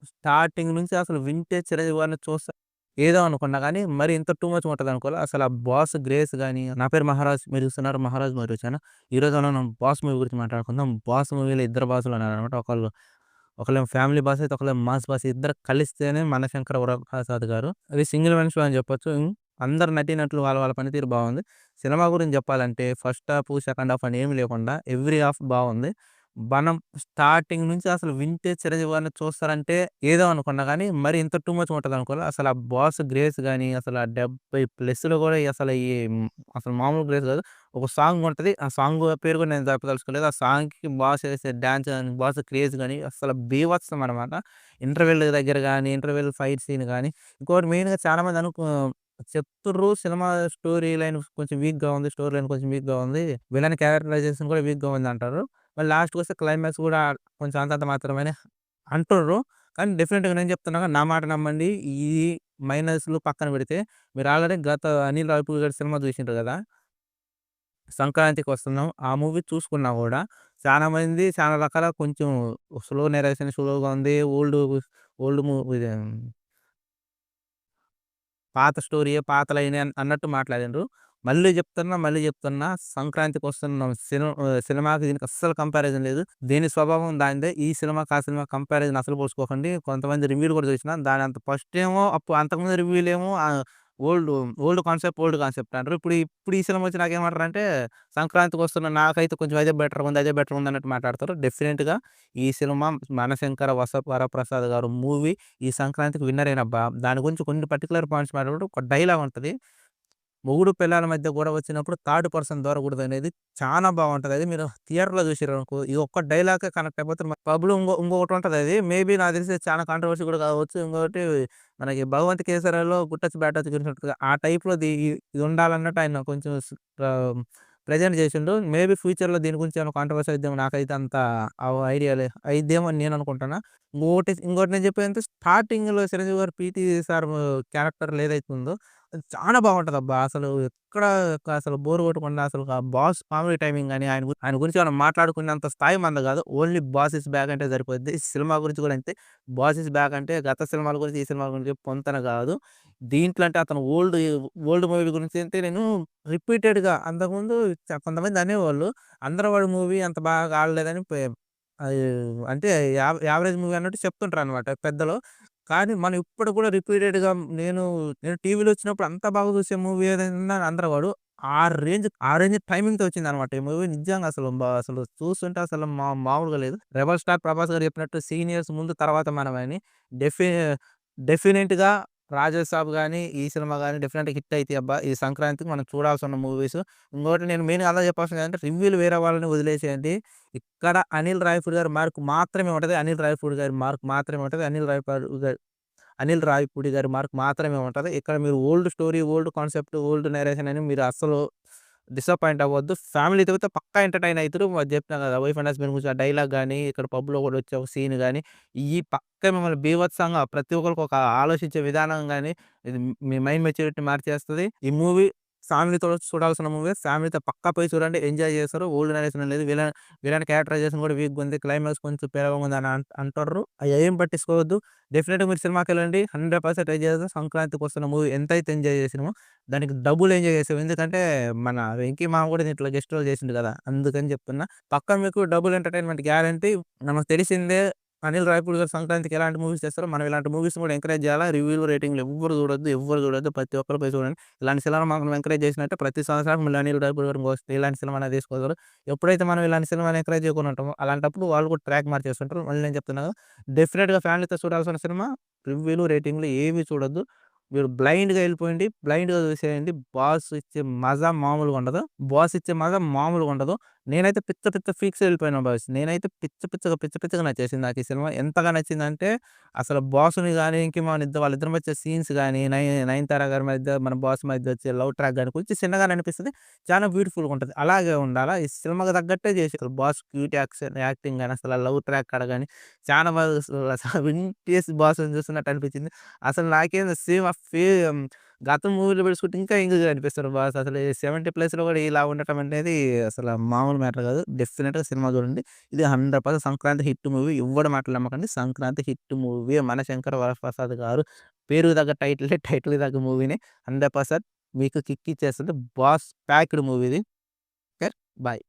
Starting నుంచి అసలు వింటే చిరంజీవి గారిని చూస్తా ఏదో అనుకున్నా గానీ, మరి ఇంత టూ మచ్ ఉంటదనుకోలే. అసల ఆ 'బాస్' గ్రేస్ గాని, నా పేరు మహారాజ్ మీరు చూస్తున్నారు 'మహారాజ్ మూవీ' వచ్చాను. ఈరోజు మనం 'బాస్' మూవీ గురించి మాట్లాడుకుందాం. 'బాస్' మూవీలో ఇద్దరు బాసులు ఉన్నారనమాట. ఒకళ్ళేమో ఫ్యామిలీ బాస్ అయితే, ఒకళ్ళేమో మాస్ బాస్. ఇద్దరు కలిస్తేనే 'మనశంకర వరప్రసాద్' గారు. అది సింగిల్ మనిషి అని చెప్పొచ్చు. అందరు నటీనటులు వాళ్ళ వాళ్ళ పనితీరు బావుంది. సినిమా గురించి చెప్పాలంటే ఫస్ట్ హాఫ్, సెకండ్ హాఫ్ అని ఏమి లేకుండా ఎవ్రి హాఫ్ బావుంది. మనం స్టార్టింగ్ నుంచి అసలు వింటేజ్ చిరంజీవి గారిని చూస్తారంటే ఏదో అనుకున్నా గానీ, మరి ఇంత టూ మచ్ ఉంటదనుకోలే. అసల ఆ 'బాస్' గ్రేస్ గాని, అసల 70 ప్లస్‌లో గూడా అసలు అసలు మామూలు గ్రేస్ గాదు. ఒక సాంగ్ ఉంటది. ఆ సాంగ్ పేరు కూడా నేను చెప్పదలుచుకోలేదు. ఆ సాంగ్‌కి 'బాస్' ఏసే డాన్స్ గాని, 'బాస్' క్రేజ్ గాని అస్సలు బీభత్సం అనమాట. ఇంటర్వెల్ దగ్గర గాని, ఇంటర్వెల్ ఫైట్ సీన్ గాని, ఇంకోటి మెయిన్‌గా చాలా మంది చెప్తుర్రు సినిమా స్టోరీ లైన్ కొంచెం వీక్‌గా ఉంది. స్టోరీ లైన్ కొంచెం వీక్‌గా ఉంది. విలన్ క్యారెక్టరైజేషన్ కూడా వీక్‌గా ఉందంటారు. మళ్ళీ లాస్ట్‌కొస్తే క్లైమాక్స్ గూడా కొంచెం అంతంత మాత్రమేనే అంటుర్రు. కానీ డెఫినిట్‌గా నేను చెప్తున్నా నా మాట నమ్మండి. ఈ మైనస్‌లు పక్కన పెడితే మీరు ఆల్రెడీ గత అనిల్ రావిపూడి గారి సినిమా చూసిండ్రు గదా! సంక్రాంతికొస్తున్నాం. ఆ మూవీ చూసుకున్నా గూడా చాలా మంది చాలా రకాల కొంచెం స్లో నరేషన్ స్లోగా ఉంది. ఓల్డ్ ఇది పాత స్టోరీయే పాత లైనే అన్నట్టు మాట్లాడిండ్రు. మళ్ళీ జెప్తున్నా సంక్రాంతికొస్తున్నాం. సినిమాకి దీనికి అస్సలు కంపారిజన్ లేదు. దేని స్వభావం దానిదే. ఈ సినిమాకి, ఆ సినిమాకి కంపారిజన్ అసలు పోల్చుకోకండి. కొంతమంది రివ్యూలు గూడా చూసిన దానంత ఫస్టేమో అంతకుముందు రివ్యూలేమో ఓల్డ్ ఓల్డ్ కాన్సెప్ట్ అంటారు. ఇప్పుడు ఈ సినిమా వచ్చి నాకేమంటారంటే సంక్రాంతికొస్తున్న నాకైతే కొంచెం అదే బెటర్ ఉంది అన్నట్టు మాట్లాడతారు. డెఫినిట్‌గా ఈ సినిమా 'మనశంకర వరప్రసాద్' గారు మూవీ ఈ సంక్రాంతికి విన్నరేనబ్బా! దాని గురించి కొన్ని పర్టిక్యులర్ పాయింట్స్ మాట్లాడినప్పుడు ఒక డైలాగ్ ఉంటది. మొగుడు పెళ్ళాల మధ్య గొడవ వచ్చినప్పుడు థర్డ్ పర్సన్ దూరకూడదనేది చానా బావుంటది. అది మీరు థియేటర్‌లో చూసిర్రనుకో ఈ ఒక్క డైలాగ్‌కే కనెక్ట్ అయిపోతారు. పబ్‌లో ఇంకొకటి ఉంటదది. మేబీ నాకు తెలిసి చాలా కాంట్రోవర్సీ కూడా కావచ్చు. ఇంకొకటి మనకి 'భగవంత్ కేసరిలో' గుడ్ టచ్, బ్యాడ్ టచ్ గురించి ఉంటది. ఆ టైప్‌లో ఇది ఉండాలన్నట్టు ఆయన కొంచెం ఆహ్, ప్రెజెంట్ చేసిండు. మేబీ ఫ్యూచర్‌లో దీని గురించి ఏమైనా కాంట్రోవర్సీ అయిద్దేమో నాకైతే అంత ఐడియా అయిద్దేమో అని నేను అనుకుంటున్నా. ఇంకోటి నేను చెప్పేదంటే స్టార్టింగ్‌లో చిరంజీవి గారు 'పీటీ సార్' క్యారెక్టర్‌లో ఏదైతే ఉందో అది చానా బాగుంటదబ్బా! అసలు బోర్ కొట్టకుండా అసలు ఆ 'బాస్' కామెడీ టైమింగ్ గాని, ఆయన గురించి మనం మాట్లాడుకునేంత స్థాయి మనది గాదు. ఓన్లీ 'బాస్ ఈస్ బ్యాక్' అంటే సరిపోద్ది. సినిమా గురించి కూడా అంతే. 'బాస్ ఈస్ బ్యాక్' అంటే గత సినిమాల గురించి, ఈ సినిమా గురించి పొంతన గాదు. దీంట్లో అంటే అతను ఓల్డ్ మూవీ గురించి అంటే నేను రిపీటెడ్‌గా అంతకుముందు కొంతమంది అనేవాళ్ళు. 'అందరవాడు' మూవీ అంత బాగా ఆడలేదని అది అంటే యావరేజ్ మూవీ అన్నట్టు చెప్తుంటారనమాట పెద్దలు. కానీ మనం ఇప్పటికి కూడా రిపీటెడ్‌గా నేను టీవీలో వచ్చినప్పుడు అంత బాగా చూసే మూవీ ఏదైనా 'ఆంధ్రవాడు.' ఆ రేంజ్ టైమింగ్‌తో వచ్చిందనమాట ఈ మూవీ. నిజంగా అసలు చూస్తుంటే అసలు మామూలుగా లేదు. 'రెబెల్ స్టార్' 'ప్రభాస్' గారు చెప్పినట్టు సీనియర్స్ ముందు తర్వాత మనమని. డెఫి డెఫినిట్‌గా 'రాజాసాబ్' గాని, ఈ సినిమా గాని డెఫినిట్‌గా హిట్ అయితాయబ్బా! ఈ సంక్రాంతికి మనం చూడాల్సిన మూవీస్. ఇంకోటి నేను మెయిన్‌గా అదే చెప్పాల్సింది ఏంటంటే రివ్యూలు వేరే వాళ్ళని వదిలేసేయండి. ఇక్కడ అనిల్ రావిపూడి గారి మార్క్ మాత్రమే ఉంటది. అనిల్ రావిపూడి గారి మార్క్ మాత్రమే ఉంటది. అనిల్ రావిపూడి గారి మార్క్ మాత్రమే ఉంటది. ఇక్కడ మీరు old story, old concept, old narration అని మీరు అస్సలు డిసప్పాయింట్ అవ్వద్దు. ఫ్యామిలీతో అయితే పక్కా ఎంటర్‌టైన్ అయితురు. చెప్పినా కదా! వైఫ్ అండ్ హస్బాండ్ గురించి ఆ డైలాగ్ గాని, ఇక్కడ పబ్‌లో కూడా వచ్చే ఒక సీన్ గాని, ఇయి పక్కా మిమ్మల్ని బీభత్సంగా ప్రతి ఒక్కరికి ఒక ఆలోచించే విధానం గాని, ఇది మీ మైండ్ మెచ్యూరిటీ మార్చేస్తది. ఈ మూవీ ఫ్యామిలీతో చూడాల్సిన మూవీ. ఫ్యామిలీతో పక్కా పోయి చూడండి. ఎంజాయ్ చేస్తారు. ఓల్డ్ నరేషన్ లేదు. విలన్ క్యారెక్టరైజేషన్ కూడా వీక్‌గా ఉంది. క్లైమాక్స్ కొంచెం పేలవంగుందని అంటుర్రు. అయ్యేం పట్టించుకోవద్దు. డెఫినిట్‌గా మీరు సినిమాకెళ్ళండి. 100% ట్రై చేసేసి సంక్రాంతికొస్తున్న మూవీ ఎంతైతే ఎంజాయ్ చేసినామో, దానికి డబుల్ ఎంజాయ్ చేసాం. ఎందుకంటే, మన 'వెంకీ మామ' కూడా దీంట్లో గెస్ట్ రోల్ చేసిండు కదా! అందుకని చెప్తున్నా. పక్కా మీకు డబుల్ ఎంటర్‌టైన్‌మెంట్ గ్యారంటీ. మనకు తెలిసిందే అనిల్ రావిపూడి గారు సంక్రాంతికి ఎలాంటి మూవీస్ తెస్తారో, మనం ఇలాంటి మూవీస్‌ని కూడా ఎంకరేజ్ చేయాలా. రివ్యూలు, రేటింగ్‌లు ఎవ్వరు చూడొద్దు. ప్రతి ఒక్కరు పోయి చూడండి. ఇలాంటి సినిమాలు మనం ఎంకరేజ్ చేసినట్టే ప్రతి సంవత్సరానికి మళ్ళీ అనిల్ రావిపూడి గారు ఇంకొస్తే ఇలాంటి సినిమా అనేది తీసుకోగలరు. ఎప్పుడైతే మనం ఇలాంటి సినిమాని ఎంకరేజ్ చేయకుండా ఉంటామో, అలాంటప్పుడు వాళ్ళు కూడా ట్రాక్ మార్చేస్తుంటారు. మళ్ళీ నేను చెప్తున్నా కదా! డెఫినిట్‌గా ఫ్యామిలీతో చూడాల్సిన సినిమా. రివ్యూలు, రేటింగ్‌లు ఏవి చూడొద్దు. మీరు బ్లైండ్‌గా ఎళ్ళిపోయండి. బ్లైండ్‌గా చూసేయండి. 'బాస్' ఇచ్చే మజా మామూలుగుండదు. 'బాస్' ఇచ్చే మజా మామూలుగుండదు. నేనైతే పిచ్చ ఫీక్స్ ఎళ్ళిపోయినా బాయ్స్. నేనైతే పిచ్చగా నచ్చేసింది నాకు ఈ సినిమా. ఎంతగా నచ్చిందంటే అసలు 'బాస్‌ని' గాని, 'వెంకీ మామని' వాళ్ళిద్దరి మధ్య సీన్స్ గాని, 'నయనతార' గారి మధ్య, మన 'బాస్' మధ్య వచ్చే లవ్ ట్రాక్ గాని కొంచెం చిన్నగానే అనిపిస్తది. చాలా బ్యూటిఫుల్‌గా ఉంటది. అలాగే ఉండాలా. ఈ సినిమాకి తగ్గట్టే చేశారు. 'బాస్' క్యూట్ యాక్టింగ్ గాని, అసలు ఆ లవ్ ట్రాక్ కాడ గాని చాలా బాగా అసలు వింటేజ్ 'బాస్‌ని' చూస్తున్నట్టు అనిపించింది. అసలు నాకేంది సేమ్ గతం మూవీలో పెట్టుకుంటే ఇంకా యంగ్‌గా కనిపిస్తారు బాస్. అసలు 70 ప్లస్‌లో కూడా ఇలా ఉండటం అనేది అసల మామూలు మ్యాటర్ కాదు. డెఫినిట్‌గా సినిమా చూడండి. ఇది 100% సంక్రాంతి హిట్ మూవీ. ఎవ్వడి మాటలు నమ్మకండి. Sankranti hit movie. మనశంకర వరప్రసాద్ గారు పేరుకి తగ్గ టైటిలే, టైటిల్‌కి తగ్గ మూవీనే. 100% మీకు కిక్ ఇచ్చేస్తది. బాస్ ప్యాక్డ్ మూవీ ఇది. ఓకే. బాయ్.